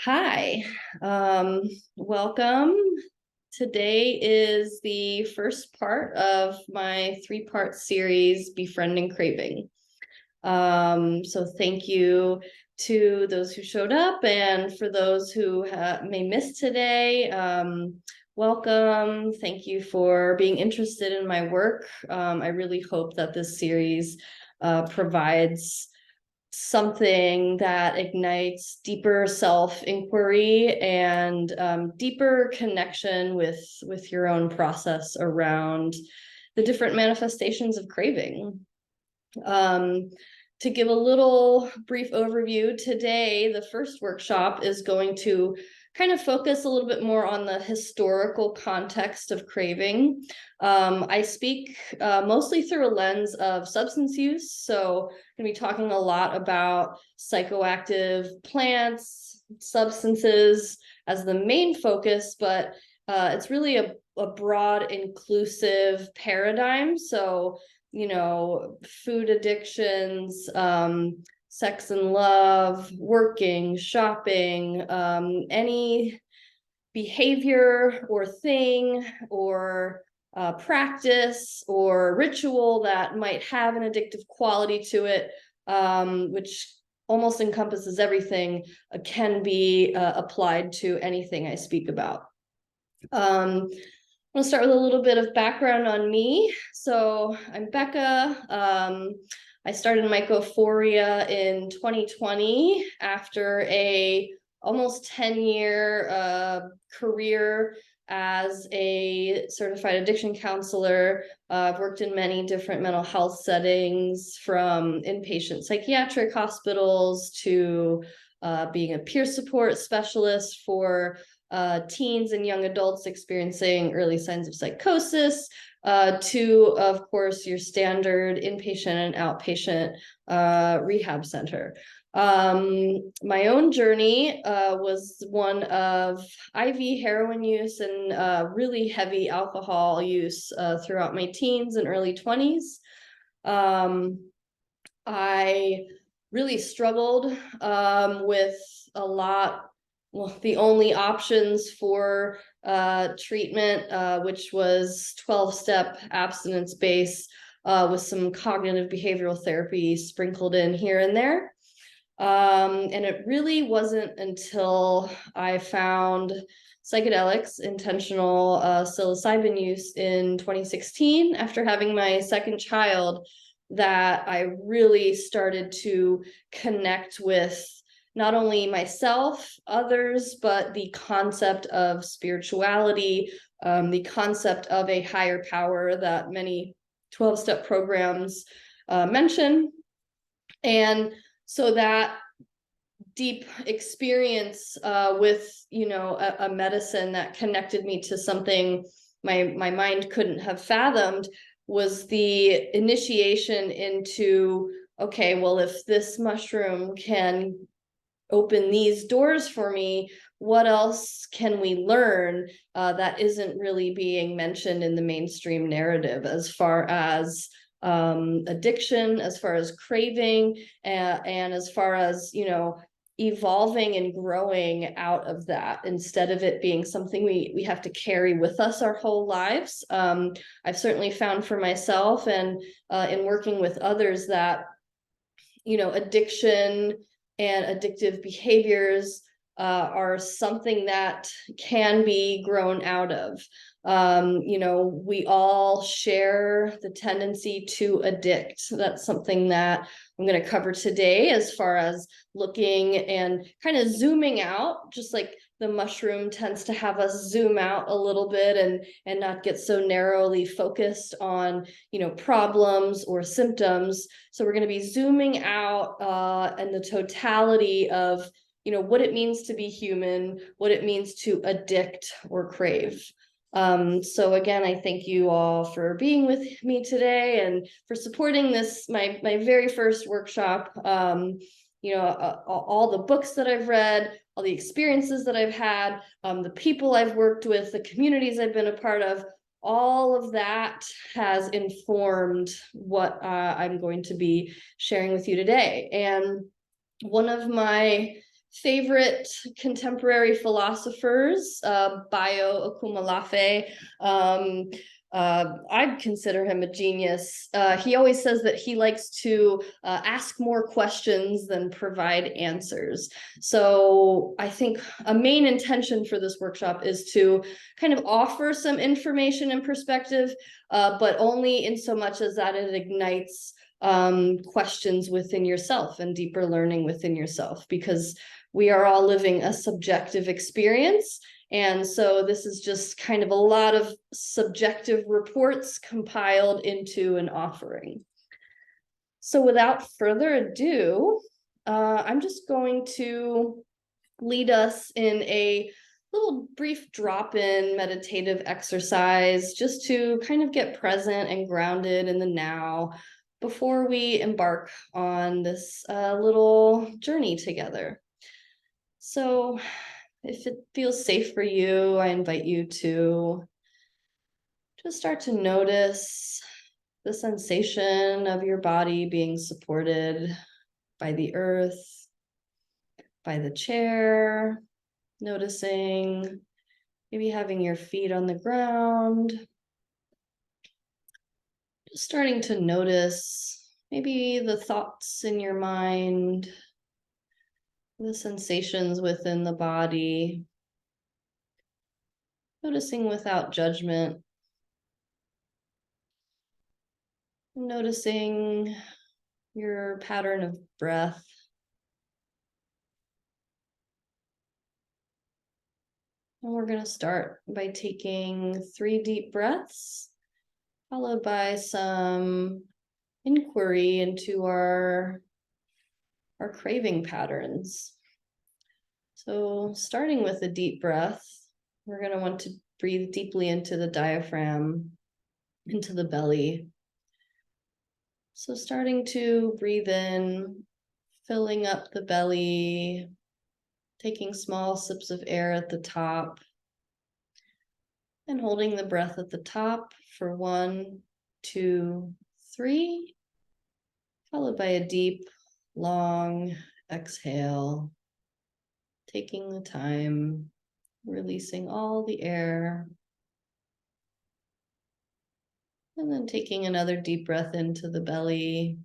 Hi, welcome. Today is the first part of my three-part series, Befriending Craving. So thank you to those who showed up, and for those who may miss today, welcome. Thank you for being interested in my work. I really hope that this series provides something that ignites deeper self-inquiry and deeper connection with your own process around the different manifestations of craving. To give a little brief overview, today the first workshop is going to kind of focus a little bit more on the historical context of craving. I speak mostly through a lens of substance use, so I'm going to be talking a lot about psychoactive plants, substances as the main focus, but it's really a broad, inclusive paradigm. So food addictions, sex and love, working, shopping, any behavior or thing or practice or ritual that might have an addictive quality to it, which almost encompasses everything, can be applied to anything I speak about. I'm going to start with a little bit of background on me. So I'm Becca. I started Mycophoria in 2020 after a almost 10-year career as a certified addiction counselor. I've worked in many different mental health settings, from inpatient psychiatric hospitals to being a peer support specialist for teens and young adults experiencing early signs of psychosis, to, of course, your standard inpatient and outpatient rehab center. My own journey was one of IV heroin use and really heavy alcohol use throughout my teens and early 20s. I really struggled with a lot. Well, the only options for treatment, which was 12-step abstinence-based with some cognitive behavioral therapy sprinkled in here and there. And it really wasn't until I found psychedelics, intentional psilocybin use in 2016, after having my second child, that I really started to connect with not only myself, others, but the concept of spirituality, the concept of a higher power that many 12-step programs mention. And so that deep experience with, a medicine that connected me to something my mind couldn't have fathomed was the initiation into, okay, well, if this mushroom can open these doors for me, what else can we learn that isn't really being mentioned in the mainstream narrative, as far as addiction, as far as craving, and as far as, evolving and growing out of that, instead of it being something we have to carry with us our whole lives. I've certainly found for myself and in working with others that, addiction and addictive behaviors are something that can be grown out of. We all share the tendency to addict. That's something that I'm going to cover today, as far as looking and kind of zooming out, just like the mushroom tends to have us zoom out a little bit and not get so narrowly focused on, problems or symptoms. So we're going to be zooming out and the totality of, what it means to be human, what it means to addict or crave. So again, I thank you all for being with me today and for supporting this, my very first workshop. All the books that I've read, all the experiences that I've had, the people I've worked with, the communities I've been a part of, all of that has informed what I'm going to be sharing with you today. And one of my favorite contemporary philosophers, Bayo Akumalafe. I'd consider him a genius. He always says that he likes to ask more questions than provide answers. So I think a main intention for this workshop is to kind of offer some information and perspective, but only in so much as that it ignites questions within yourself and deeper learning within yourself, because we are all living a subjective experience. And so this is just kind of a lot of subjective reports compiled into an offering. So without further ado, I'm just going to lead us in a little brief drop-in meditative exercise just to kind of get present and grounded in the now before we embark on this little journey together. So if it feels safe for you, I invite you to just start to notice the sensation of your body being supported by the earth, by the chair, noticing maybe having your feet on the ground, just starting to notice maybe the thoughts in your mind, the sensations within the body, noticing without judgment, noticing your pattern of breath. And we're going to start by taking 3 deep breaths, followed by some inquiry into our craving patterns. So starting with a deep breath, we're going to want to breathe deeply into the diaphragm, into the belly. So starting to breathe in, filling up the belly, taking small sips of air at the top, and holding the breath at the top for 1, 2, 3, followed by a deep, long exhale, taking the time, releasing all the air, and then taking another deep breath into the belly,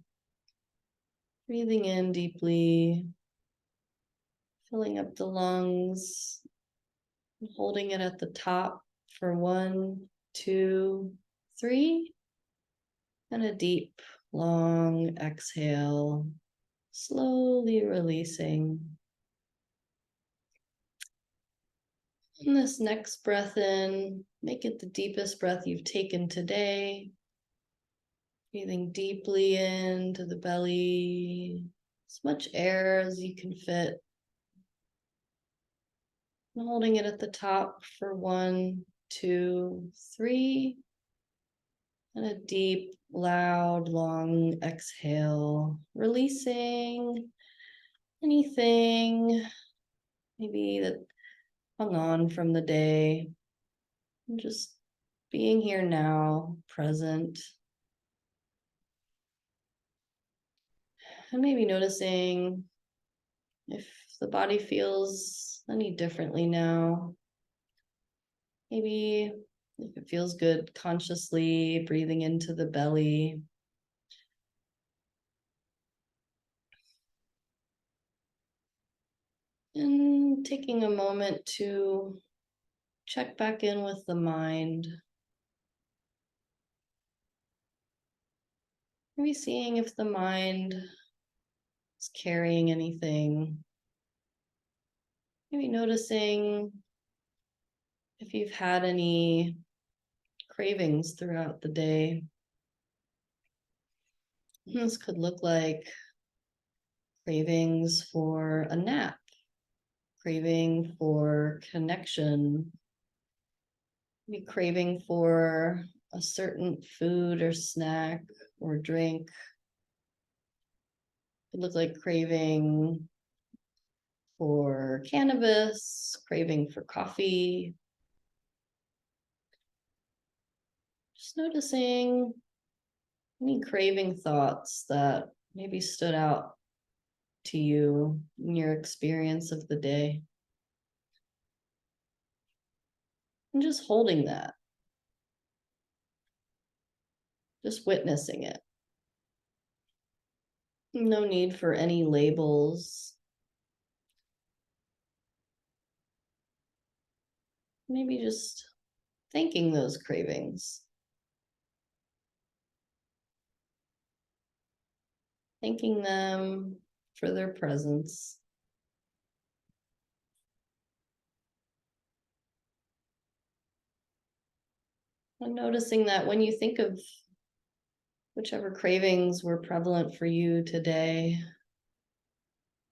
breathing in deeply, filling up the lungs, holding it at the top for 1, 2, 3, and a deep, long exhale, slowly releasing. And this next breath in, make it the deepest breath you've taken today. Breathing deeply into the belly, as much air as you can fit. And holding it at the top for 1, 2, 3. And a deep, loud, long exhale, releasing anything maybe that hung on from the day. And just being here now, present. And maybe noticing if the body feels any differently now. Maybe if it feels good, consciously breathing into the belly. And taking a moment to check back in with the mind. Maybe seeing if the mind is carrying anything. Maybe noticing if you've had any cravings throughout the day. This could look like cravings for a nap, craving for connection, maybe craving for a certain food or snack or drink. It could look like craving for cannabis, craving for coffee. Just noticing any craving thoughts that maybe stood out to you in your experience of the day. And just holding that. Just witnessing it. No need for any labels. Maybe just thanking those cravings. Thanking them for their presence. And noticing that when you think of whichever cravings were prevalent for you today,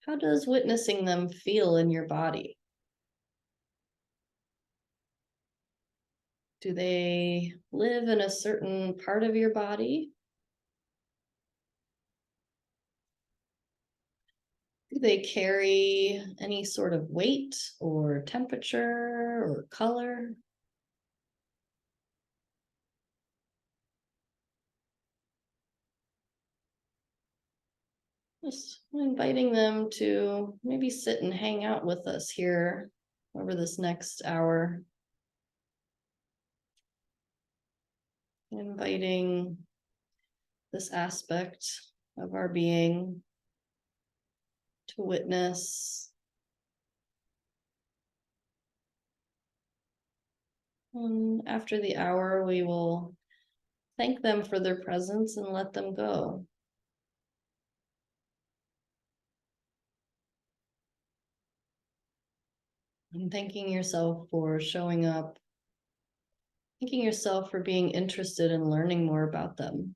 how does witnessing them feel in your body? Do they live in a certain part of your body? Do they carry any sort of weight or temperature or color? Just inviting them to maybe sit and hang out with us here over this next hour. Inviting this aspect of our being to witness. And after the hour, we will thank them for their presence and let them go. And thanking yourself for showing up. Thanking yourself for being interested in learning more about them.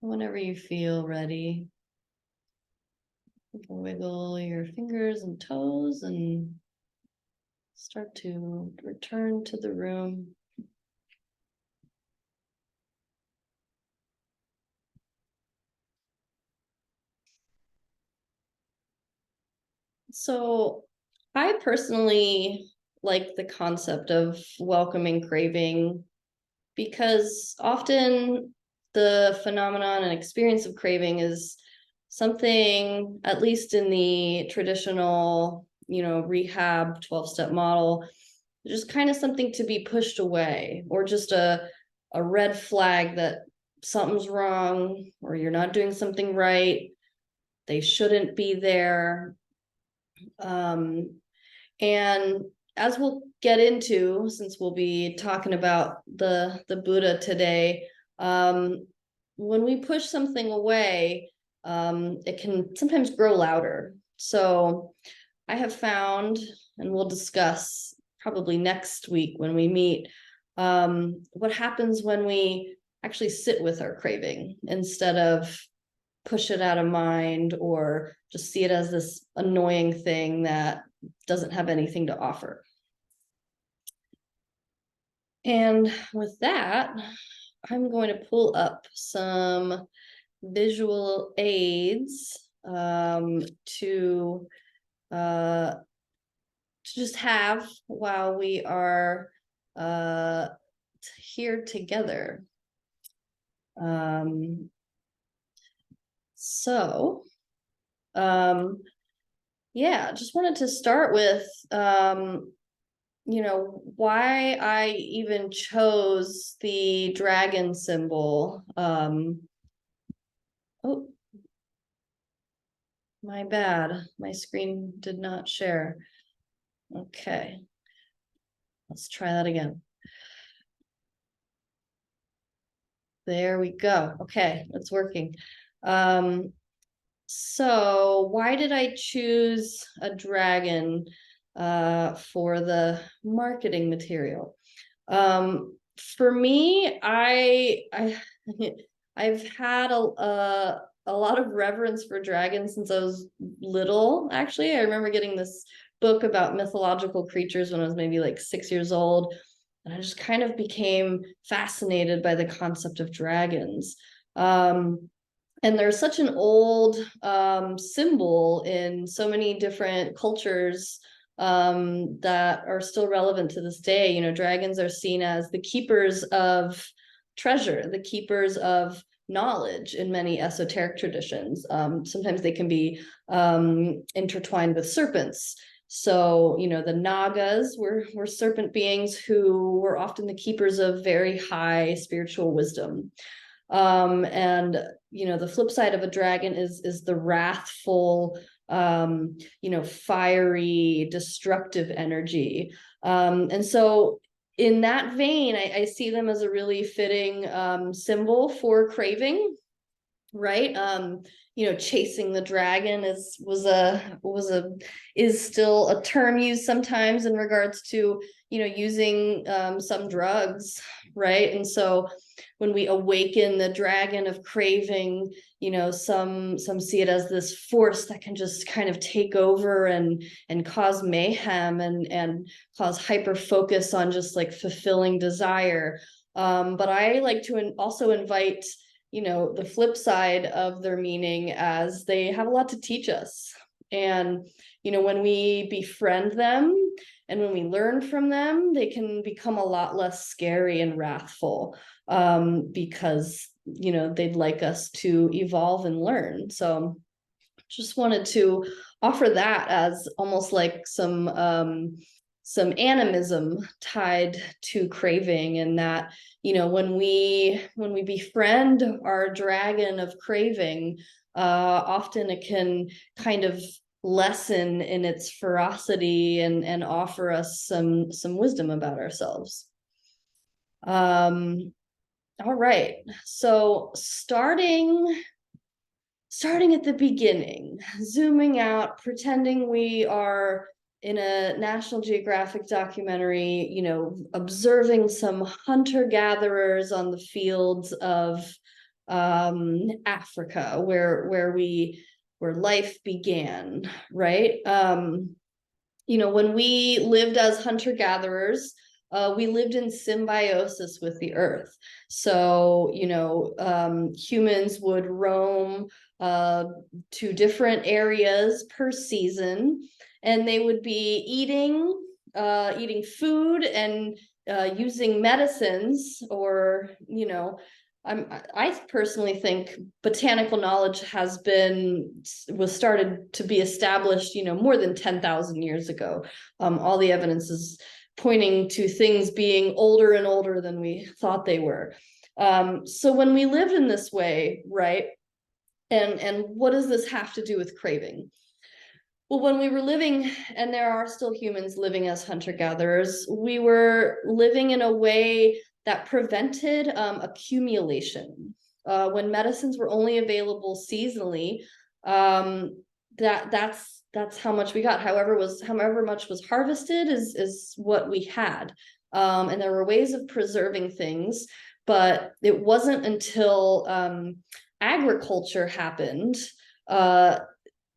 Whenever you feel ready, you can wiggle your fingers and toes and start to return to the room. So I personally like the concept of welcoming craving because often the phenomenon and experience of craving is something, at least in the traditional, rehab 12-step model, just kind of something to be pushed away, or just a red flag that something's wrong or you're not doing something right. They shouldn't be there. And as we'll get into, since we'll be talking about the Buddha today, when we push something away, it can sometimes grow louder. So I have found, and we'll discuss probably next week when we meet, what happens when we actually sit with our craving instead of push it out of mind or just see it as this annoying thing that doesn't have anything to offer. And with that, I'm going to pull up some visual aids to just have while we are here together. Yeah, just wanted to start with, why I even chose the dragon symbol. Oh, my bad. My screen did not share. Okay. Let's try that again. There we go. Okay, it's working. So why did I choose a dragon for the marketing material? For me, I've had a lot of reverence for dragons since I was little. Actually, I remember getting this book about mythological creatures when I was maybe like 6 years old, and I just kind of became fascinated by the concept of dragons. And there's such an old symbol in so many different cultures that are still relevant to this day. Dragons are seen as the keepers of treasure, the keepers of knowledge in many esoteric traditions. Sometimes they can be intertwined with serpents. So, the Nagas were serpent beings who were often the keepers of very high spiritual wisdom. And the flip side of a dragon is the wrathful, fiery, destructive energy. And so in that vein, I see them as a really fitting symbol for craving, right? Chasing the dragon is still a term used sometimes in regards to using some drugs, right? And so when we awaken the dragon of craving, some see it as this force that can just kind of take over and cause mayhem and cause hyper focus on just like fulfilling desire. But I like to also invite the flip side of their meaning, as they have a lot to teach us. And when we befriend them and when we learn from them, they can become a lot less scary and wrathful, because they'd like us to evolve and learn. So just wanted to offer that as almost like some animism tied to craving, and that when we befriend our dragon of craving, often it can kind of lessen in its ferocity and offer us some wisdom about ourselves. All right, so starting at the beginning, zooming out, pretending we are in a National Geographic documentary, observing some hunter-gatherers on the fields of Africa, where life began, right? When we lived as hunter-gatherers, we lived in symbiosis with the earth. So, humans would roam to different areas per season, and they would be eating food and using medicines, or I personally think botanical knowledge was started to be established more than 10,000 years ago. All the evidence is pointing to things being older and older than we thought they were. So when we lived in this way, right? And what does this have to do with craving? Well, when we were living, and there are still humans living as hunter-gatherers, we were living in a way that prevented accumulation. When medicines were only available seasonally, that's how much we got. However much was harvested is what we had. And there were ways of preserving things, but it wasn't until agriculture happened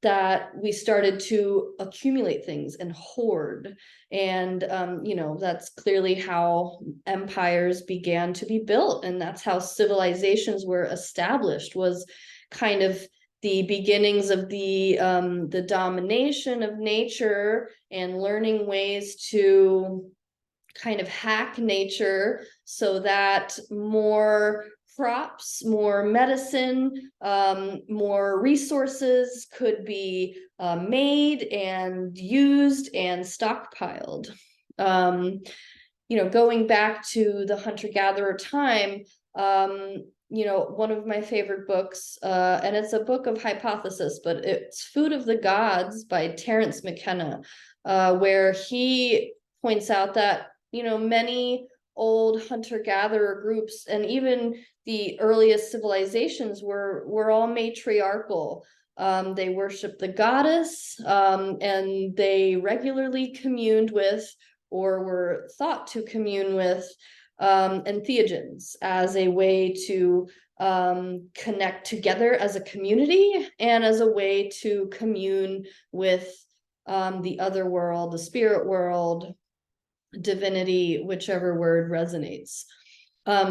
that we started to accumulate things and hoard. And that's clearly how empires began to be built, and that's how civilizations were established, was kind of the beginnings of the domination of nature and learning ways to kind of hack nature so that more crops, more medicine, more resources could be made and used and stockpiled. Going back to the hunter-gatherer time, one of my favorite books, and it's a book of hypothesis, but it's Food of the Gods by Terence McKenna, where he points out that, many old hunter-gatherer groups and even the earliest civilizations were all matriarchal. They worshiped the goddess, and they regularly communed with, or were thought to commune with, entheogens as a way to connect together as a community and as a way to commune with the other world, the spirit world, divinity, whichever word resonates.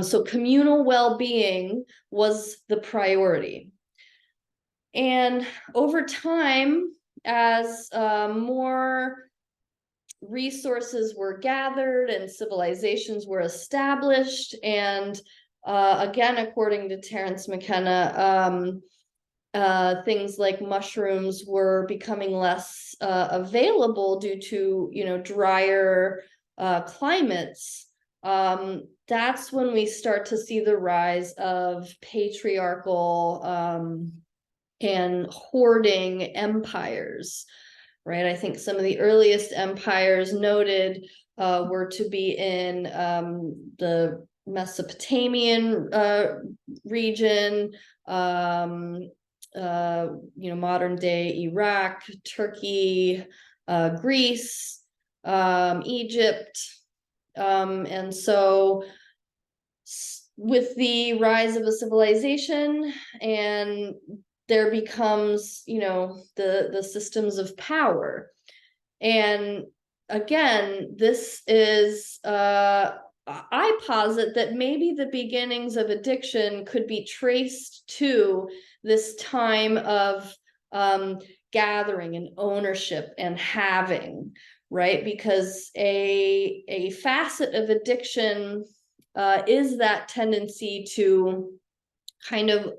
So communal well-being was the priority. And over time, as more resources were gathered and civilizations were established, and Again, according to Terence McKenna, things like mushrooms were becoming less available due to, drier climates. That's when we start to see the rise of patriarchal and hoarding empires, right? I think some of the earliest empires noted were to be in the Mesopotamian region, modern day Iraq, Turkey, Greece, Egypt. And so with the rise of a civilization, and there becomes, the systems of power. And again, this is I posit that maybe the beginnings of addiction could be traced to this time of gathering and ownership and having, right? Because a facet of addiction is that tendency to kind of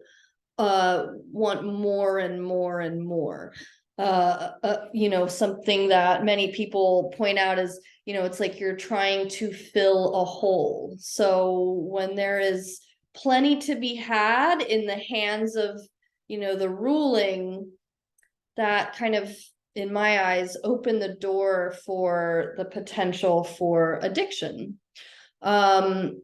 want more and more and more. Something that many people point out is, it's like you're trying to fill a hole. So when there is plenty to be had in the hands of, the ruling, that kind of, in my eyes, opened the door for the potential for addiction. And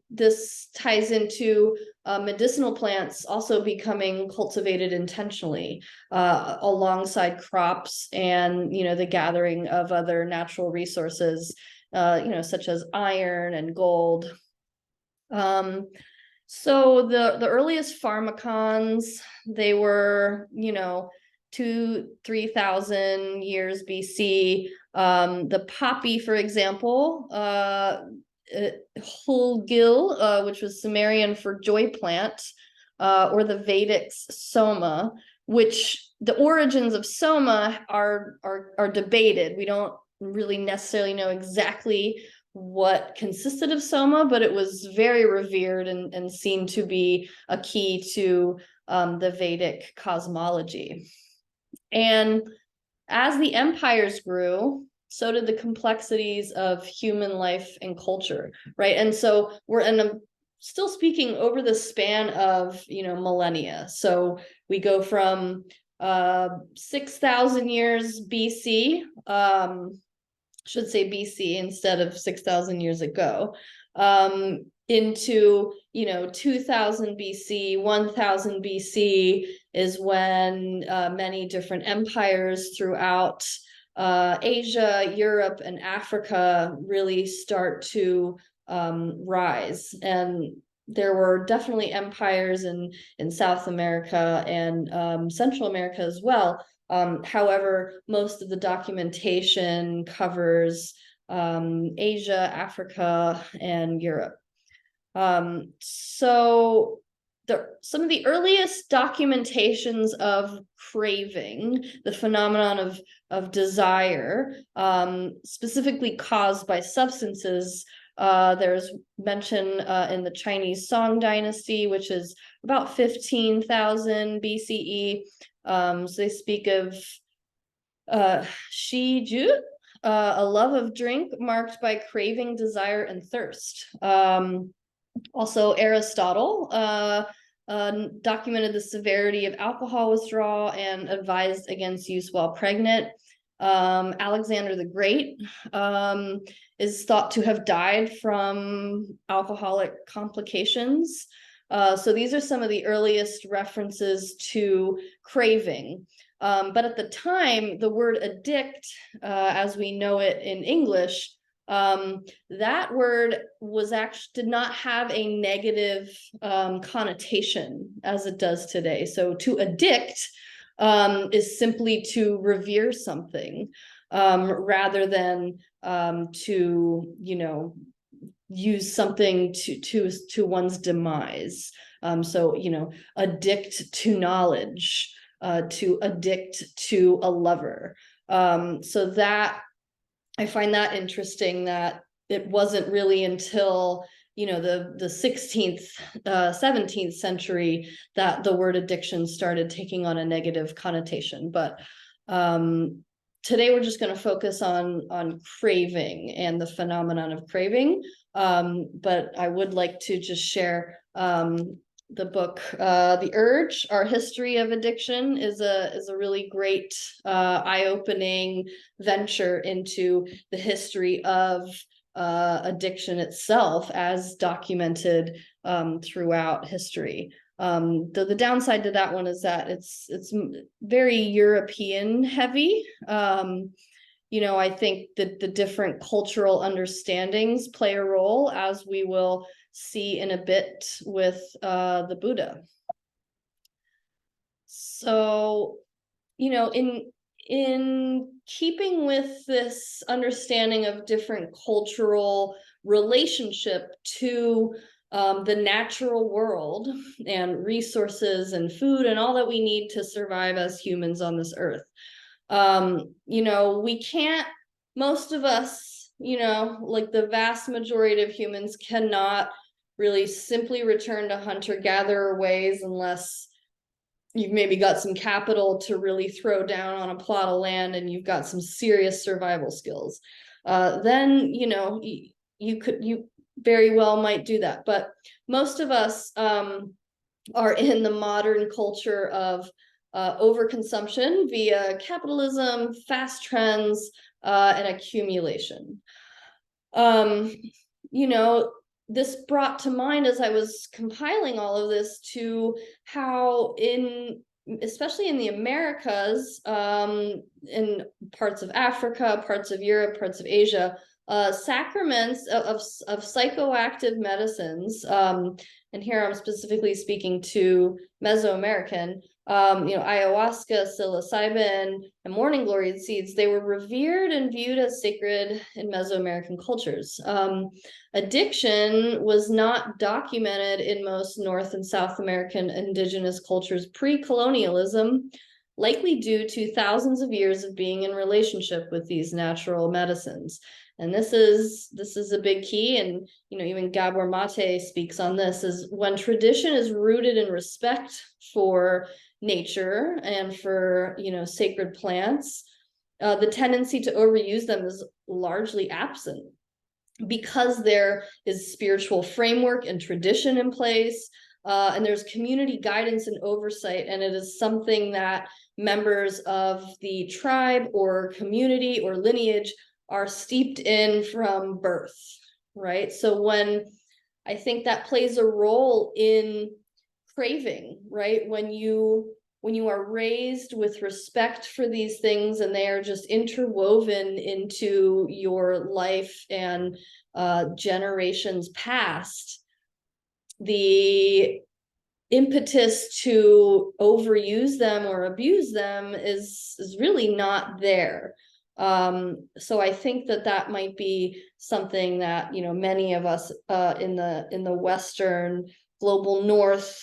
this ties into medicinal plants also becoming cultivated intentionally alongside crops and, the gathering of other natural resources, such as iron and gold. So the earliest pharmacons, they were, 3,000 years BC. The poppy, for example, Hulgil, which was Sumerian for joy plant, or the Vedic soma, which the origins of soma are debated. We don't really necessarily know exactly what consisted of soma, but it was very revered and seen to be a key to the Vedic cosmology. And as the empires grew, so did the complexities of human life and culture, right? And so we're still speaking over the span of, millennia. So we go from 6,000 years BC, should say BC instead of 6,000 years ago, into 2000 BC, 1000 BC is when many different empires throughout Asia, Europe, and Africa really start to rise. And there were definitely empires in South America and Central America as well. However, most of the documentation covers Asia, Africa, and Europe. So some of the earliest documentations of craving, the phenomenon of desire, specifically caused by substances, there's mention in the Chinese Song Dynasty, which is about 15,000 BCE. So they speak of Shi Ju, a love of drink marked by craving, desire, and thirst. Also, Aristotle documented the severity of alcohol withdrawal and advised against use while pregnant. Alexander the Great is thought to have died from alcoholic complications. So these are some of the earliest references to craving. But at the time, the word addict, as we know it in English, that word did not have a negative connotation as it does today. So to addict is simply to revere something, rather than to use something to one's demise. So addict to knowledge, to addict to a lover. So that I find that interesting, that it wasn't really until the 16th, 17th century that the word addiction started taking on a negative connotation. But today we're just going to focus on craving and the phenomenon of craving. But I would like to just share the book, The Urge, Our History of Addiction is a really great eye-opening venture into the history of addiction itself as documented throughout history. The downside to that one is that it's very European heavy. I think that the different cultural understandings play a role, as we will see in a bit with the Buddha. So, in keeping with this understanding of different cultural relationship to the natural world and resources and food and all that we need to survive as humans on this earth. We can't, most of us, like the vast majority of humans cannot really simply return to hunter-gatherer ways unless you've maybe got some capital to really throw down on a plot of land and you've got some serious survival skills. Then, you very well might do that. But most of us are in the modern culture of overconsumption via capitalism, fast trends, and accumulation. This brought to mind, as I was compiling all of this, to how especially in the Americas, in parts of Africa, parts of Europe, parts of Asia, sacraments of psychoactive medicines, and here I'm specifically speaking to Mesoamerican, ayahuasca, psilocybin, and morning glory seeds, they were revered and viewed as sacred in Mesoamerican cultures. Addiction was not documented in most North and South American indigenous cultures pre-colonialism, likely due to thousands of years of being in relationship with these natural medicines. And this is a big key, and even Gabor Mate speaks on this, is when tradition is rooted in respect for nature and for sacred plants, the tendency to overuse them is largely absent, because there is spiritual framework and tradition in place, and there's community guidance and oversight, and it is something that members of the tribe or community or lineage are steeped in from birth, right? So when I think that plays a role in craving, right? When you are raised with respect for these things and they are just interwoven into your life and generations past, the impetus to overuse them or abuse them is really not there. So I think that might be something that many of us in the Western global North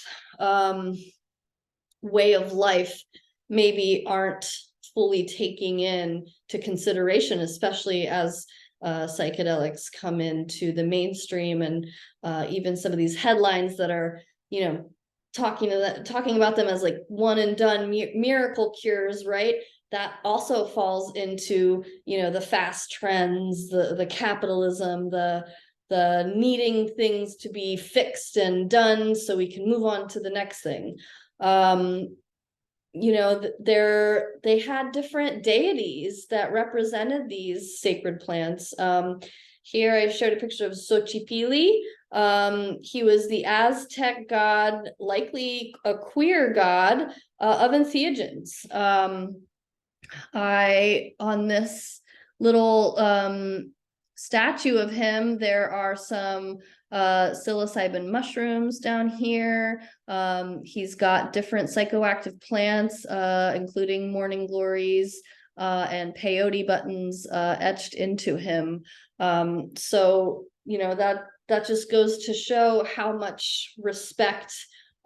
way of life maybe aren't fully taking in to consideration, especially as psychedelics come into the mainstream, and even some of these headlines that are talking about them as like one and done miracle cures, right? That also falls into the fast trends, the capitalism, the needing things to be fixed and done so we can move on to the next thing. They had different deities that represented these sacred plants. Here I showed a picture of Xochipilli. He was the Aztec god, likely a queer god, of entheogens. On this little statue of him, there are some psilocybin mushrooms down here. He's got different psychoactive plants, including morning glories and peyote buttons etched into him. So that just goes to show how much respect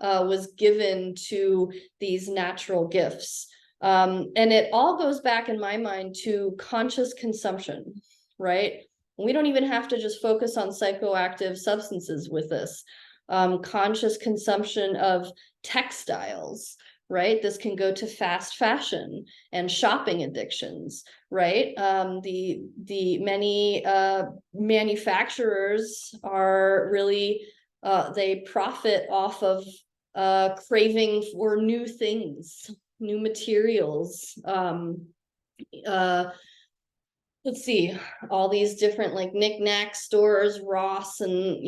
was given to these natural gifts. And it all goes back in my mind to conscious consumption, right? We don't even have to just focus on psychoactive substances with this. Conscious consumption of textiles, right? This can go to fast fashion and shopping addictions, right? The many manufacturers are really they profit off of craving for new things, new materials. Let's see, all these different like knick-knack stores, Ross, and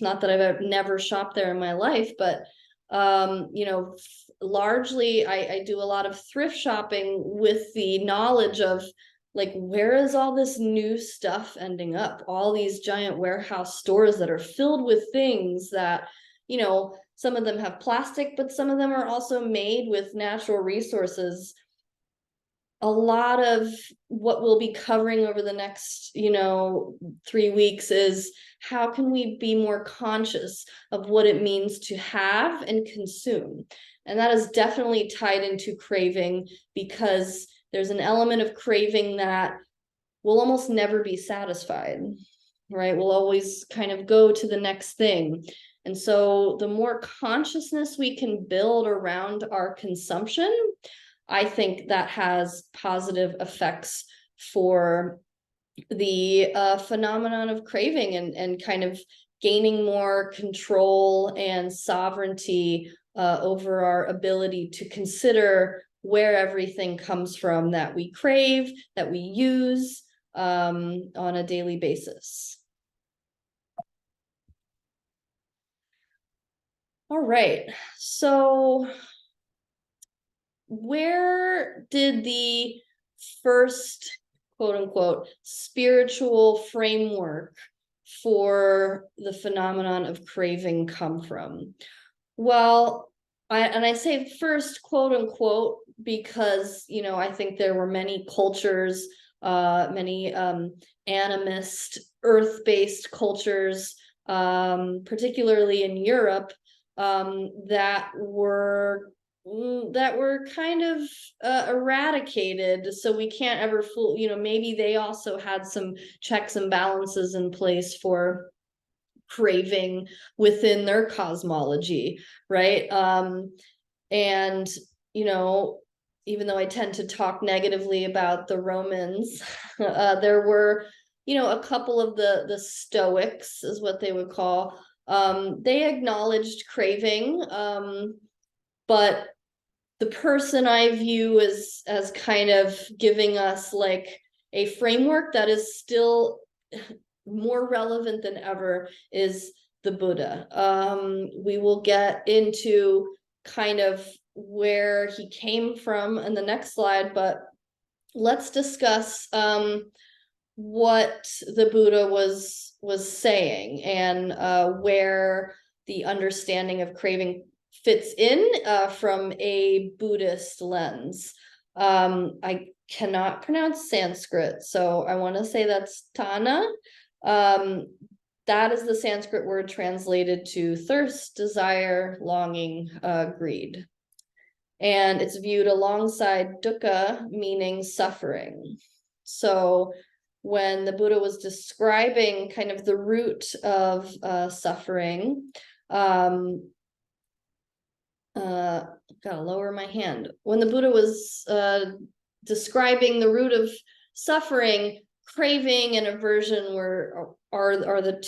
not that I've never shopped there in my life, but largely I do a lot of thrift shopping with the knowledge of like, where is all this new stuff ending up? All these giant warehouse stores that are filled with things that, some of them have plastic, but some of them are also made with natural resources. A lot of what we'll be covering over the next 3 weeks is how can we be more conscious of what it means to have and consume. And that is definitely tied into craving, because there's an element of craving that will almost never be satisfied, right? We'll always kind of go to the next thing. And so the more consciousness we can build around our consumption, I think that has positive effects for the phenomenon of craving, and kind of gaining more control and sovereignty over our ability to consider where everything comes from that we crave, that we use on a daily basis. All right, so where did the first quote unquote spiritual framework for the phenomenon of craving come from? Well, I say first quote unquote because I think there were many cultures, many animist, earth-based cultures, particularly in Europe, that were kind of eradicated, so we can't ever fool, maybe they also had some checks and balances in place for craving within their cosmology, right? And even though I tend to talk negatively about the Romans, there were a couple of the Stoics is what they would call, they acknowledged craving, but the person I view as kind of giving us like a framework that is still more relevant than ever is the Buddha. We will get into kind of where he came from in the next slide, but let's discuss what the Buddha was saying, and where the understanding of craving fits in from a Buddhist lens. I cannot pronounce Sanskrit, so I want to say that's Tana. That is the Sanskrit word translated to thirst, desire, longing, greed. And it's viewed alongside dukkha, meaning suffering. So when the Buddha was describing kind of the root of suffering, gotta lower my hand. When the Buddha was describing the root of suffering, craving and aversion are the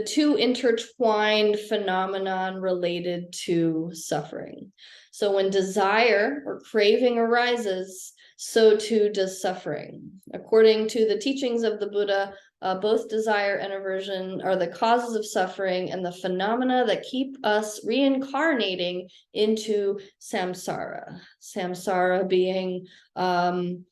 two intertwined phenomenon related to suffering. So when desire or craving arises, so too does suffering. According to the teachings of the Buddha, both desire and aversion are the causes of suffering and the phenomena that keep us reincarnating into samsara. Samsara being, in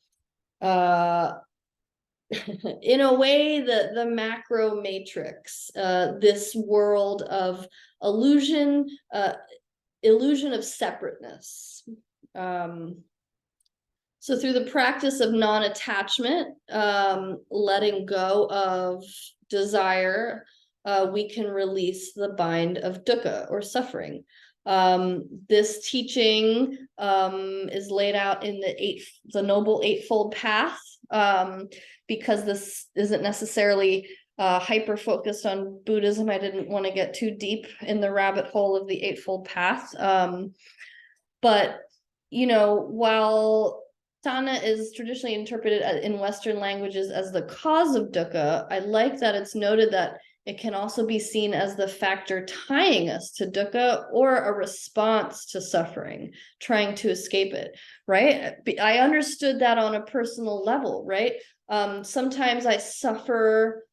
a way, the macro matrix, this world of illusion of separateness. So through the practice of non-attachment, letting go of desire, we can release the bind of dukkha or suffering. This teaching is laid out in the Noble Eightfold Path, because this isn't necessarily hyper focused on Buddhism. I didn't want to get too deep in the rabbit hole of the Eightfold Path. But, while Sana is traditionally interpreted in Western languages as the cause of dukkha, I like that it's noted that it can also be seen as the factor tying us to dukkha, or a response to suffering, trying to escape it, right? I understood that on a personal level, right? Sometimes I suffer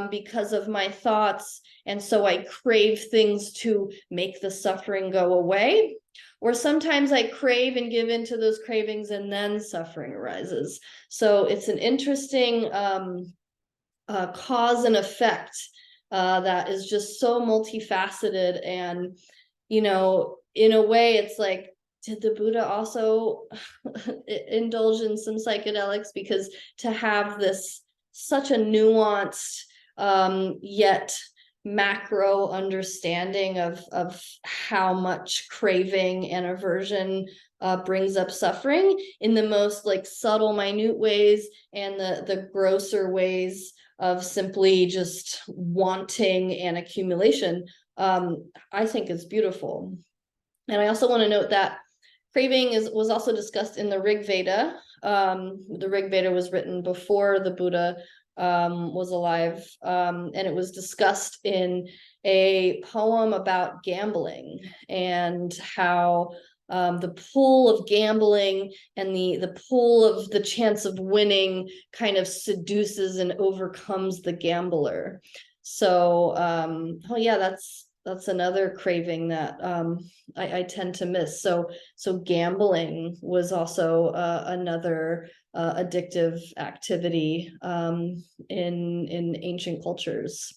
because of my thoughts, and so I crave things to make the suffering go away. Or sometimes I crave and give into those cravings, and then suffering arises. So it's an interesting cause and effect that is just so multifaceted. And, in a way, it's like, did the Buddha also indulge in some psychedelics? Because to have this such a nuanced yet macro understanding of how much craving and aversion brings up suffering in the most like subtle, minute ways, and the grosser ways of simply just wanting and accumulation, I think is beautiful. And I also want to note that craving was also discussed in the Rig Veda. The Rig Veda was written before the Buddha was alive, and it was discussed in a poem about gambling, and how the pull of gambling and the pull of the chance of winning kind of seduces and overcomes the gambler. So, oh yeah, that's another craving that I tend to miss. So gambling was also another addictive activity in ancient cultures.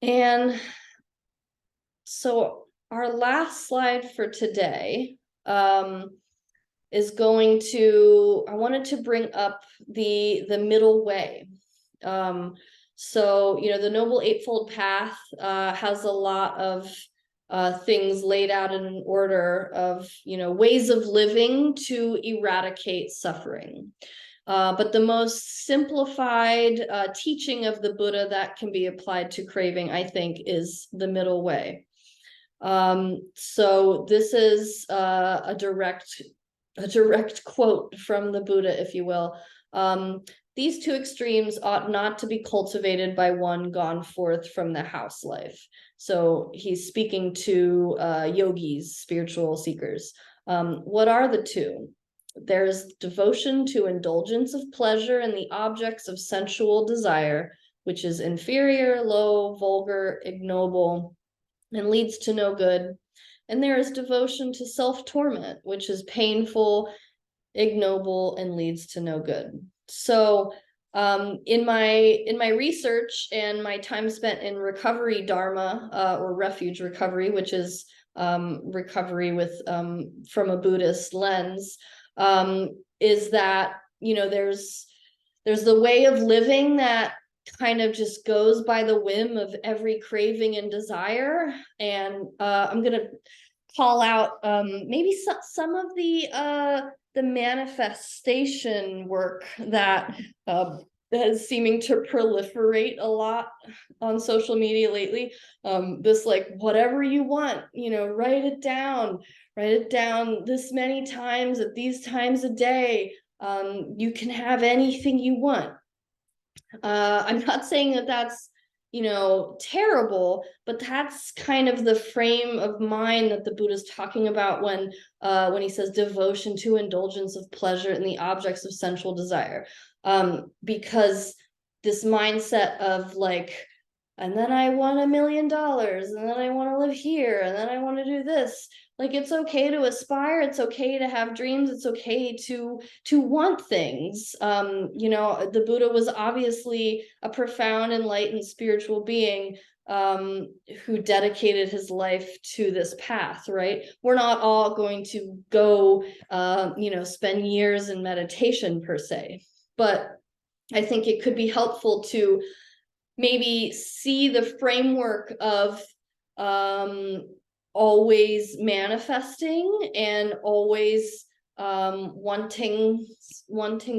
And so our last slide for today is going to, I wanted to bring up the middle way. So, the Noble Eightfold Path has a lot of things laid out in an order of, ways of living to eradicate suffering. But the most simplified teaching of the Buddha that can be applied to craving, I think, is the middle way. So this is a direct quote from the Buddha, if you will. These two extremes ought not to be cultivated by one gone forth from the house life. So he's speaking to yogis, spiritual seekers. What are the two? There's devotion to indulgence of pleasure in the objects of sensual desire, which is inferior, low, vulgar, ignoble, and leads to no good. And there is devotion to self-torment, which is painful, ignoble, and leads to no good. So in my research and my time spent in recovery dharma, or refuge recovery, which is recovery with from a Buddhist lens, is that there's the way of living that kind of just goes by the whim of every craving and desire. And I'm gonna call out maybe some of the manifestation work that is seeming to proliferate a lot on social media lately. This like, whatever you want, write it down this many times at these times a day. You can have anything you want. I'm not saying that that's terrible, but that's kind of the frame of mind that the Buddha's talking about when he says devotion to indulgence of pleasure in the objects of sensual desire. Because this mindset of like, and then I want $1 million, and then I want to live here, and then I want to do this. Like, it's okay to aspire, it's okay to have dreams, it's okay to want things. The Buddha was obviously a profound, enlightened spiritual being who dedicated his life to this path, right? We're not all going to go spend years in meditation per se, but I think it could be helpful to maybe see the framework of always manifesting and always wanting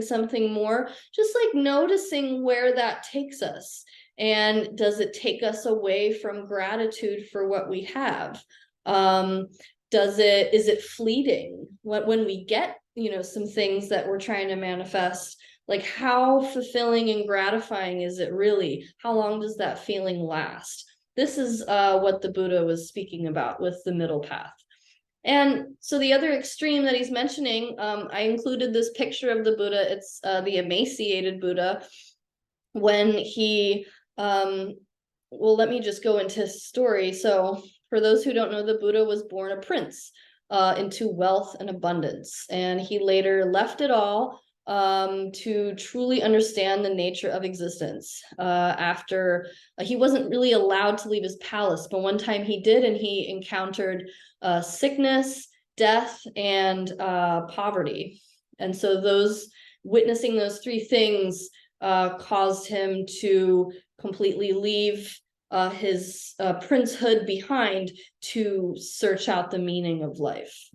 something more, just like noticing where that takes us. And does it take us away from gratitude for what we have? Is it fleeting when we get, some things that we're trying to manifest? Like, how fulfilling and gratifying is it really? How long does that feeling last? This is what the Buddha was speaking about with the middle path. And so the other extreme that he's mentioning, I included this picture of the Buddha. It's the emaciated Buddha when he, well, let me just go into his story. So for those who don't know, the Buddha was born a prince into wealth and abundance. And he later left it all to truly understand the nature of existence. After he wasn't really allowed to leave his palace, but one time he did, and he encountered sickness, death, and poverty. And so witnessing those three things caused him to completely leave his princehood behind to search out the meaning of life.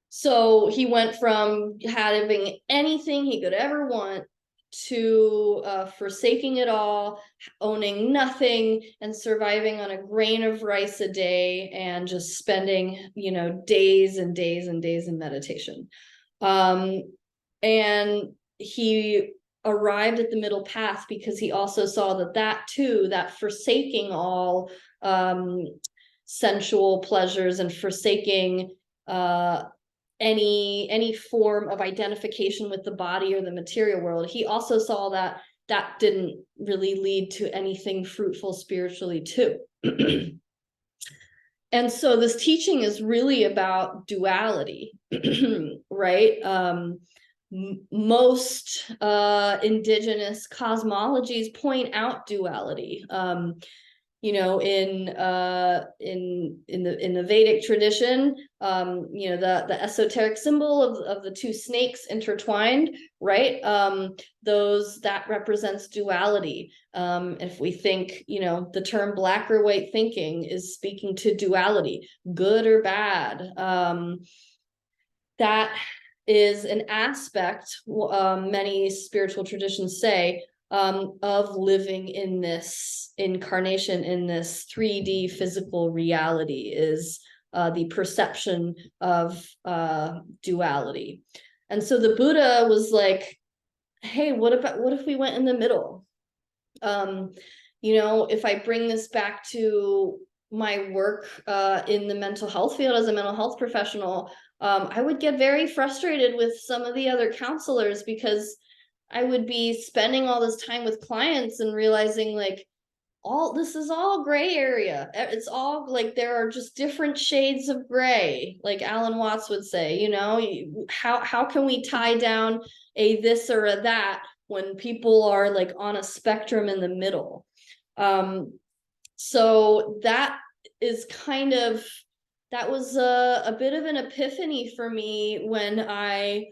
So he went from having anything he could ever want to forsaking it all, owning nothing, and surviving on a grain of rice a day, and just spending, days and days and days in meditation. And he arrived at the middle path because he also saw that forsaking all sensual pleasures and forsaking any form of identification with the body or the material world, he also saw that didn't really lead to anything fruitful spiritually too. And so this teaching is really about duality, right? Most indigenous cosmologies point out duality. In the Vedic tradition, the esoteric symbol of the two snakes intertwined, right? That represents duality. If we think, the term black or white thinking is speaking to duality, good or bad. That is an aspect, many spiritual traditions say, of living in this incarnation, in this 3D physical reality, is the perception of duality. And so the Buddha was like, hey, what if we went in the middle? If I bring this back to my work in the mental health field as a mental health professional, I would get very frustrated with some of the other counselors, because I would be spending all this time with clients and realizing like this is all gray area. It's all like there are just different shades of gray, like Alan Watts would say. How can we tie down a this or a that when people are like on a spectrum in the middle? So that was a bit of an epiphany for me when I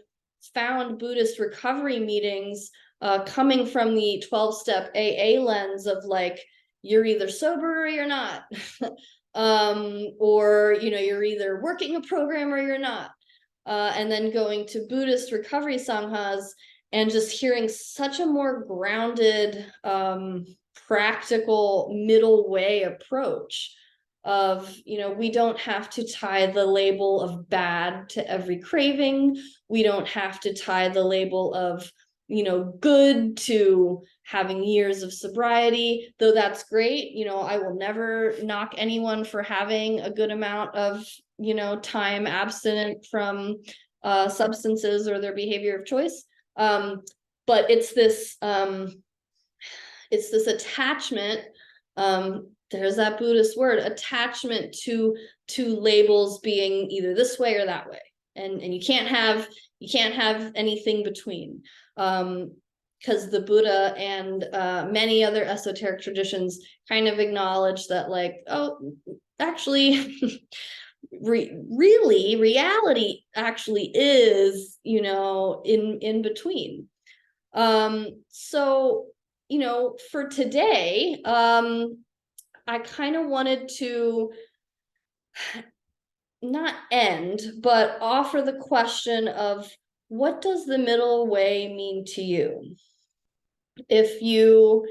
found Buddhist recovery meetings coming from the 12-step AA lens of like, you're either sober or you're not. Or, you're either working a program or you're not. And then going to Buddhist recovery sanghas and just hearing such a more grounded, practical middle way approach of, we don't have to tie the label of bad to every craving. We don't have to tie the label of, good to having years of sobriety, though that's great. I will never knock anyone for having a good amount of, time abstinent from substances or their behavior of choice. But it's this attachment, there's that Buddhist word, attachment to labels being either this way or that way, and you can't have anything between, because the Buddha and many other esoteric traditions kind of acknowledge that, like, oh, actually really reality actually is, in between. So for today, I kind of wanted to not end, but offer the question of, what does the middle way mean to you? If you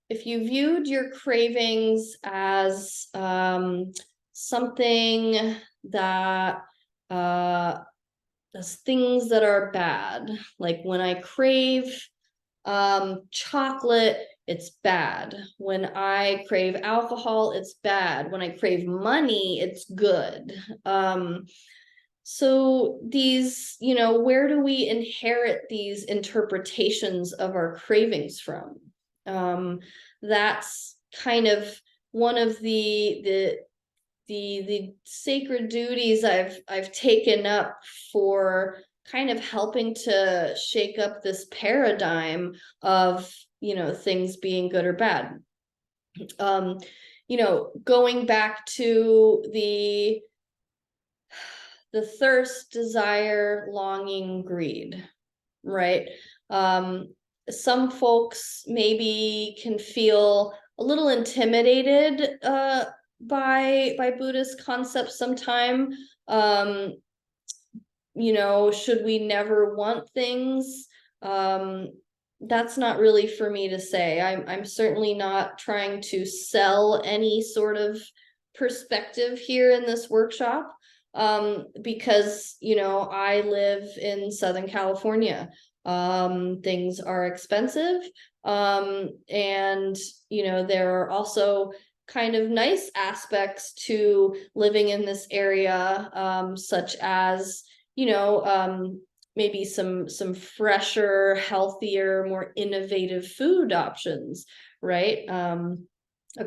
viewed your cravings as something that as things that are bad, like when I crave chocolate, it's bad. When I crave alcohol, it's bad. When I crave money, it's good. So these, where do we inherit these interpretations of our cravings from? That's kind of one of the sacred duties I've taken up for kind of helping to shake up this paradigm of, things being good or bad. Going back to the thirst, desire, longing, greed, right? Some folks maybe can feel a little intimidated by Buddhist concepts sometime. Should we never want things? That's not really for me to say. I'm certainly not trying to sell any sort of perspective here in this workshop, because I live in Southern California. Things are expensive, and there are also kind of nice aspects to living in this area, such as maybe some fresher, healthier, more innovative food options, right? A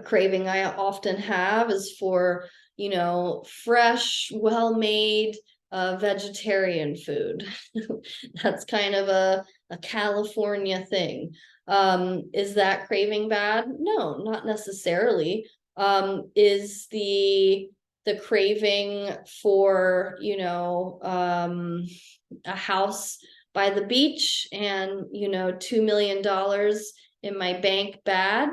craving I often have is for fresh, well-made vegetarian food. That's kind of a California thing. Is that craving bad? No, not necessarily. Is the craving for a house by the beach and $2 million in my bank bad?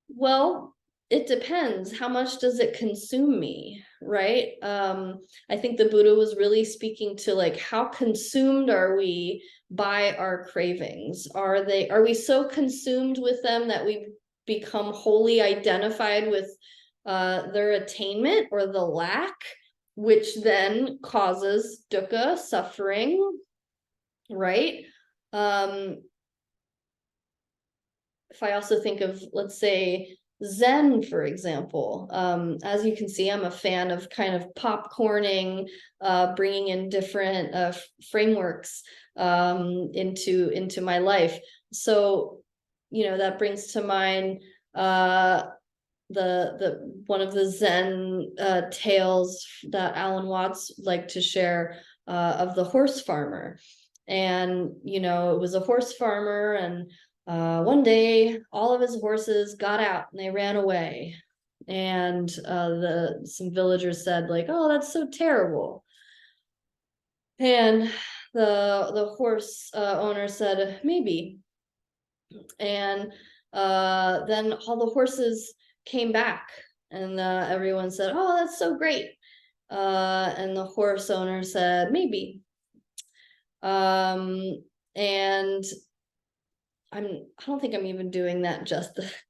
Well, it depends. How much does it consume me, right? I think the Buddha was really speaking to, like, how consumed are we by our cravings? Are we so consumed with them that we become wholly identified with their attainment or the lack, which then causes dukkha, suffering, right? If I also think of, let's say, Zen, for example, as you can see, I'm a fan of kind of popcorning, bringing in different frameworks into my life. So, that brings to mind the one of the Zen tales that Alan Watts liked to share, of the horse farmer. And it was a horse farmer, and one day all of his horses got out and they ran away. And some villagers said, like, "Oh, that's so terrible." And the horse owner said, "Maybe." And then all the horses came back, and everyone said, "Oh, that's so great." And the horse owner said, "Maybe." And I don't think I'm even doing that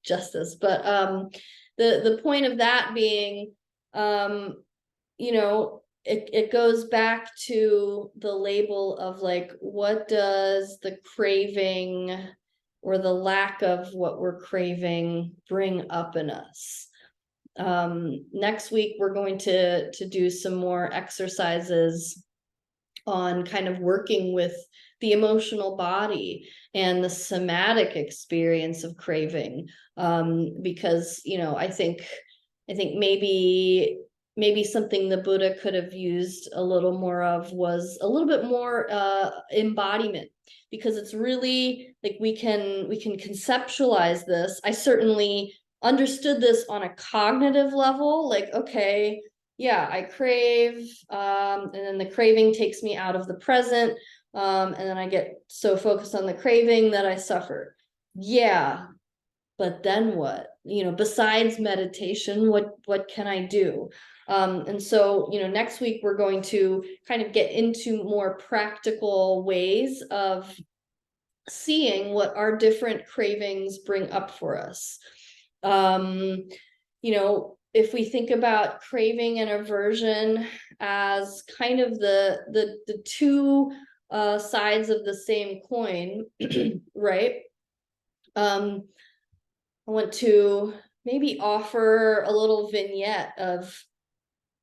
justice, but the point of that being, it goes back to the label of, like, what does the craving or the lack of what we're craving bring up in us? Next week we're going to do some more exercises on kind of working with the emotional body and the somatic experience of craving, because I think maybe something the Buddha could have used a little more of was a little bit more embodiment, because it's really like we can conceptualize this. I certainly understood this on a cognitive level, like, okay, yeah, I crave, and then the craving takes me out of the present, and then I get so focused on the craving that I suffer. Yeah, but then what? Besides meditation, what can I do? And so, next week we're going to kind of get into more practical ways of seeing what our different cravings bring up for us. If we think about craving and aversion as kind of the two sides of the same coin, right? I want to maybe offer a little vignette of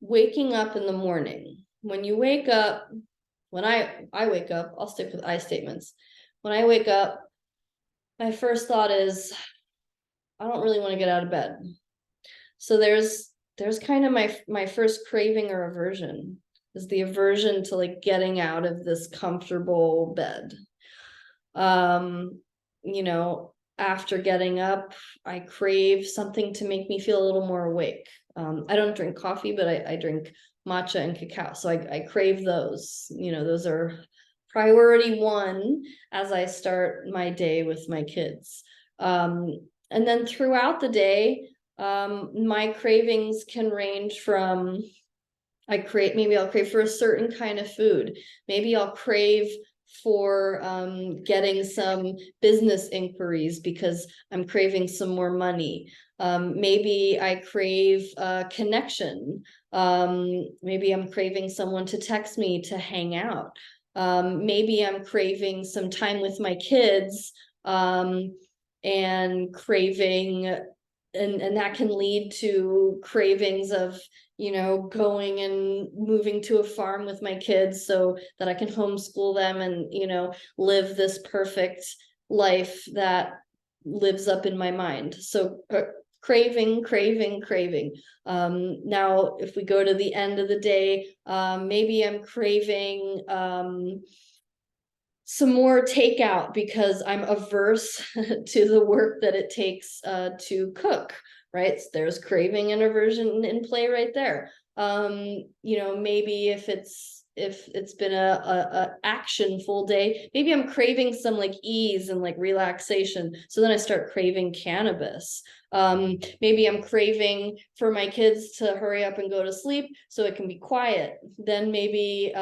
waking up in the morning. When you wake up, when I wake up, I'll stick with I statements. When I wake up, my first thought is, I don't really want to get out of bed. So there's kind of my first craving or aversion, is the aversion to like getting out of this comfortable bed. After getting up, I crave something to make me feel a little more awake. I don't drink coffee, but I drink matcha and cacao. So I crave those. Those are priority one as I start my day with my kids. And then throughout the day, my cravings can range from, maybe I'll crave for a certain kind of food. Maybe I'll crave for getting some business inquiries because I'm craving some more money. Maybe I crave connection. Maybe I'm craving someone to text me to hang out. Maybe I'm craving some time with my kids, and craving, and that can lead to cravings of going and moving to a farm with my kids so that I can homeschool them and live this perfect life that lives up in my mind. So craving. Now if we go to the end of the day, maybe I'm craving some more takeout because I'm averse to the work that it takes to cook, right? So there's craving and aversion in play right there. Maybe if it's been a action full day, maybe I'm craving some like ease and like relaxation. So then I start craving cannabis. Maybe I'm craving for my kids to hurry up and go to sleep so it can be quiet. Then maybe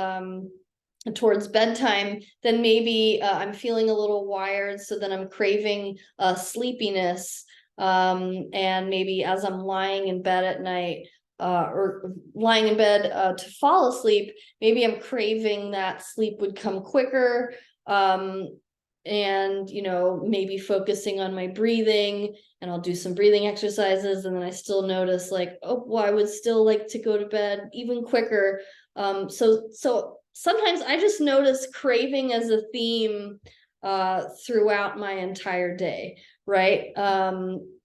towards bedtime, then maybe I'm feeling a little wired, so then I'm craving sleepiness. And maybe as I'm lying in bed at night, or lying in bed to fall asleep, maybe I'm craving that sleep would come quicker. And maybe focusing on my breathing, and I'll do some breathing exercises, and then I still notice like, oh, well, I would still like to go to bed even quicker. So sometimes I just notice craving as a theme throughout my entire day, right?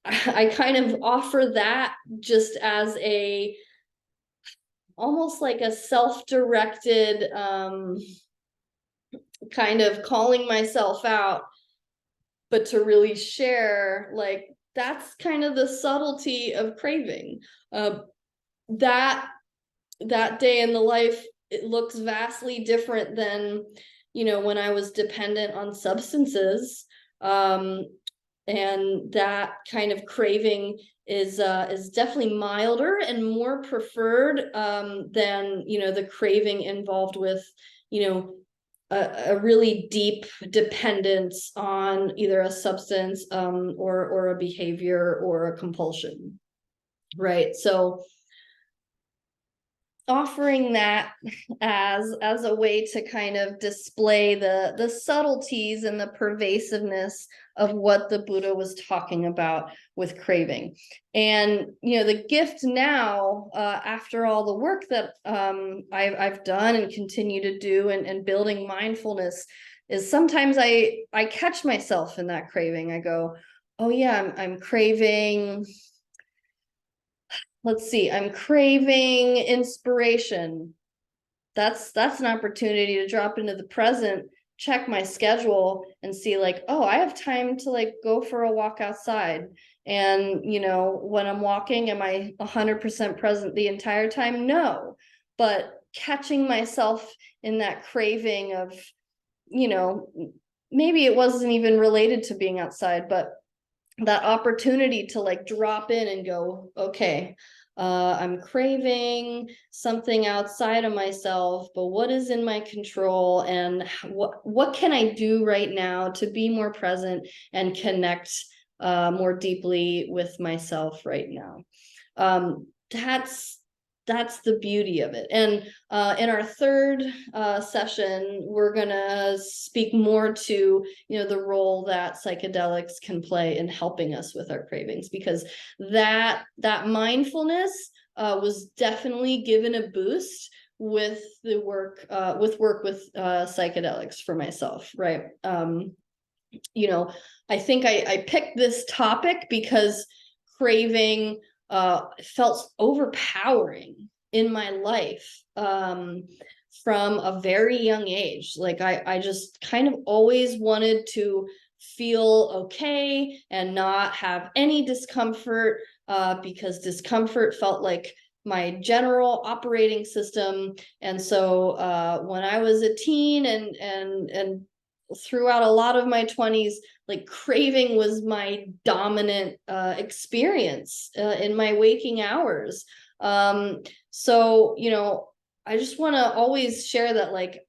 I kind of offer that just as almost like a self-directed kind of calling myself out, but to really share, like, that's kind of the subtlety of craving. That day in the life, it looks vastly different than when I was dependent on substances, and that kind of craving is definitely milder and more preferred than the craving involved with a really deep dependence on either a substance or a behavior or a compulsion, right? So offering that as a way to kind of display the subtleties and the pervasiveness of what the Buddha was talking about with craving. And the gift now, after all the work that I've done and continue to do and building mindfulness, is sometimes I catch myself in that craving. I go, oh yeah, I'm craving, let's see, I'm craving inspiration. That's an opportunity to drop into the present, check my schedule, and see like, oh, I have time to like go for a walk outside. And when I'm walking, am I 100% present the entire time? No. But catching myself in that craving of, maybe it wasn't even related to being outside, but that opportunity to like drop in and go, okay, I'm craving something outside of myself, but what is in my control, and what can I do right now to be more present and connect more deeply with myself right now. That's the beauty of it. And in our third session, we're gonna speak more to, you know, the role that psychedelics can play in helping us with our cravings, because that mindfulness was definitely given a boost with the work with psychedelics for myself, right? You know, I think I picked this topic because craving felt overpowering in my life from a very young age. Like I just kind of always wanted to feel okay and not have any discomfort, because discomfort felt like my general operating system. And so when I was a teen and throughout a lot of my 20s, like craving was my dominant experience in my waking hours. So, you know, I just want to always share that, like,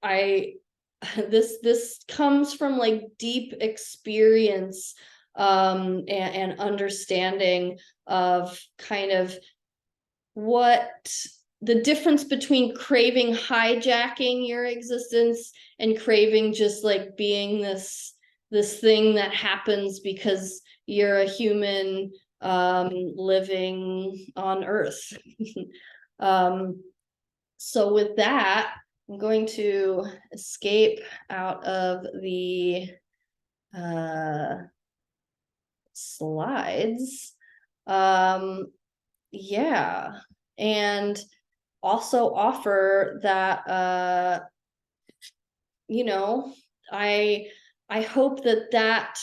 this comes from like deep experience and understanding of kind of what the difference between craving hijacking your existence and craving just like being this thing that happens because you're a human living on earth. So with that, I'm going to escape out of the slides. Yeah, and also offer that you know, I hope that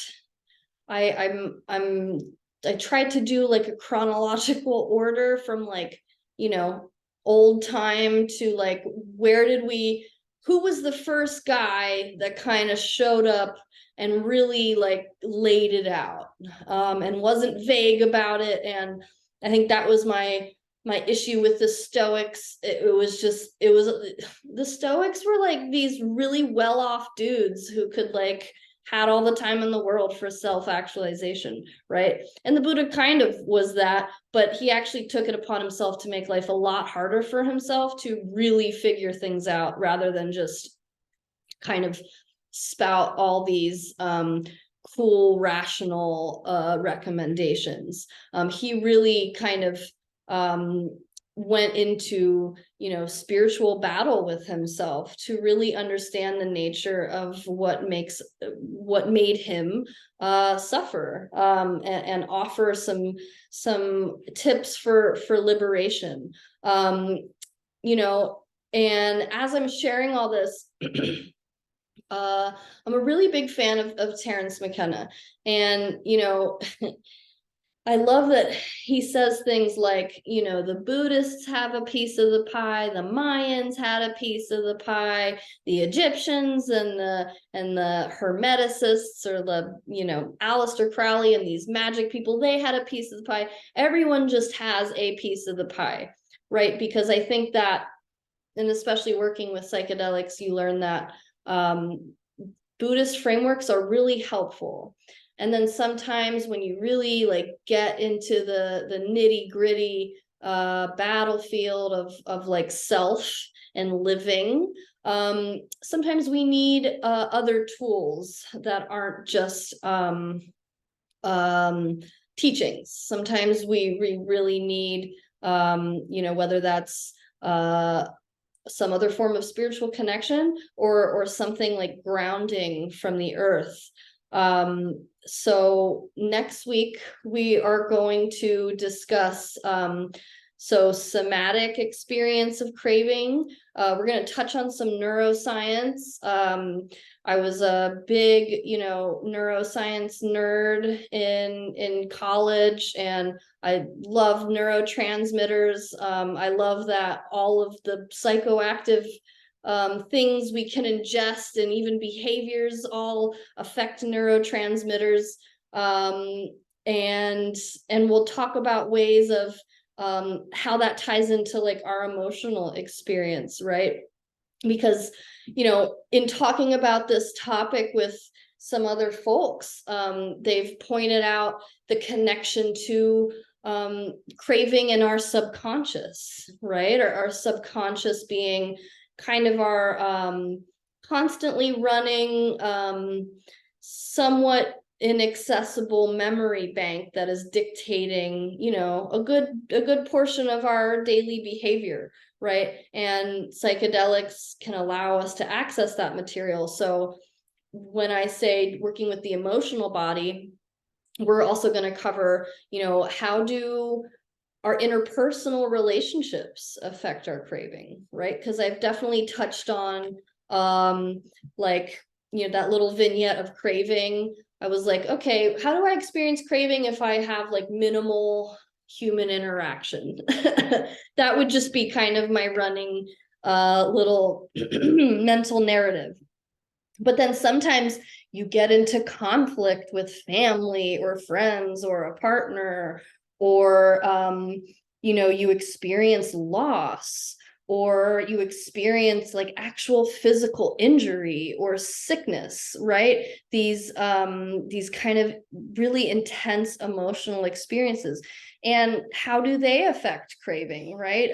I tried to do like a chronological order from like, you know, old time to like who was the first guy that kind of showed up and really like laid it out and wasn't vague about it. And I think that was my issue with the Stoics. It was the Stoics were like these really well-off dudes who could like had all the time in the world for self-actualization, right? And the Buddha kind of was that, but he actually took it upon himself to make life a lot harder for himself to really figure things out rather than just kind of spout all these cool, rational recommendations. He really kind of went into, you know, spiritual battle with himself to really understand the nature of what made him suffer, and offer some tips for liberation. You know, and as I'm sharing all this, I'm a really big fan of Terence McKenna, and you know, I love that he says things like, you know, the Buddhists have a piece of the pie, the Mayans had a piece of the pie, the Egyptians and the Hermeticists, or the, you know, Aleister Crowley and these magic people, they had a piece of the pie. Everyone just has a piece of the pie, right? Because I think that, and especially working with psychedelics, you learn that Buddhist frameworks are really helpful. And then sometimes when you really like get into the nitty gritty battlefield of like self and living, sometimes we need other tools that aren't just teachings. Sometimes we really need, you know, whether that's some other form of spiritual connection or something like grounding from the earth. So next week we are going to discuss somatic experience of craving. We're going to touch on some neuroscience. I was a big, you know, neuroscience nerd in college, and I love neurotransmitters. I love that all of the psychoactive things we can ingest and even behaviors all affect neurotransmitters. and we'll talk about ways of how that ties into like our emotional experience, right? Because, you know, in talking about this topic with some other folks, they've pointed out the connection to craving in our subconscious, right? Or our subconscious being kind of our constantly running, somewhat inaccessible memory bank that is dictating, you know, a good portion of our daily behavior, right? And psychedelics can allow us to access that material. So when I say working with the emotional body, we're also going to cover, you know, how do our interpersonal relationships affect our craving, right? Because I've definitely touched on like, you know, that little vignette of craving. I was like, okay, how do I experience craving if I have like minimal human interaction? That would just be kind of my running little mental narrative. But then sometimes you get into conflict with family or friends or a partner, or you know, you experience loss, or you experience like actual physical injury or sickness, right? These kind of really intense emotional experiences. And how do they affect craving, right?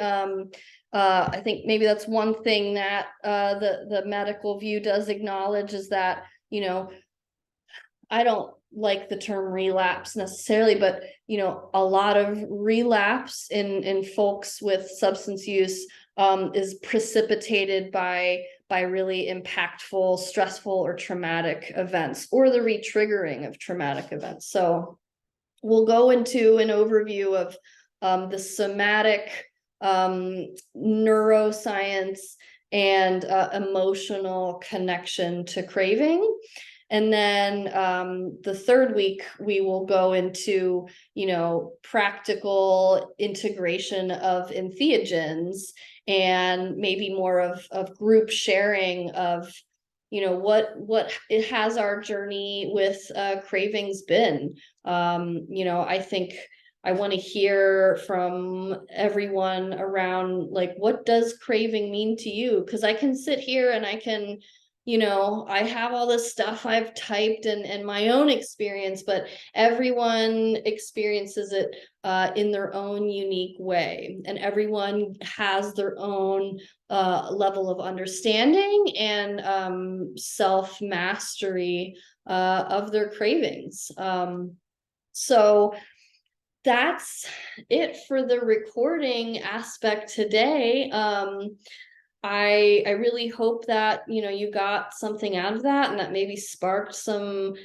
I think maybe that's one thing that the medical view does acknowledge, is that, you know, I don't like the term relapse necessarily, but, you know, a lot of relapse in folks with substance use is precipitated by really impactful, stressful, or traumatic events, or the re-triggering of traumatic events. So we'll go into an overview of the somatic, neuroscience, and emotional connection to craving. And then the third week, we will go into, you know, practical integration of entheogens, and maybe more of group sharing of, you know, what it has our journey with cravings been. You know, I think I want to hear from everyone around, like, what does craving mean to you? Because I can sit here and I can, you know, I have all this stuff I've typed and my own experience, but everyone experiences it in their own unique way, and everyone has their own level of understanding and self-mastery of their cravings. So that's it for the recording aspect today. I really hope that, you know, you got something out of that, and that maybe sparked some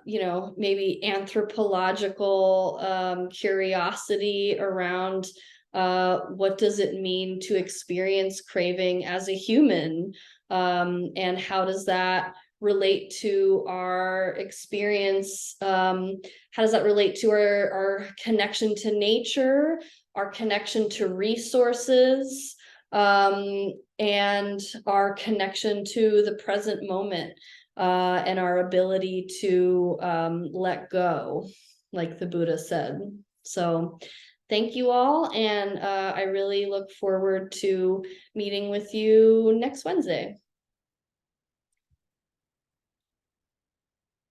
you know, maybe anthropological curiosity around what does it mean to experience craving as a human, and how does that relate to our experience, how does that relate to our connection to nature, our connection to resources, and our connection to the present moment, and our ability to let go, like the Buddha said. So thank you all, and I really look forward to meeting with you next Wednesday.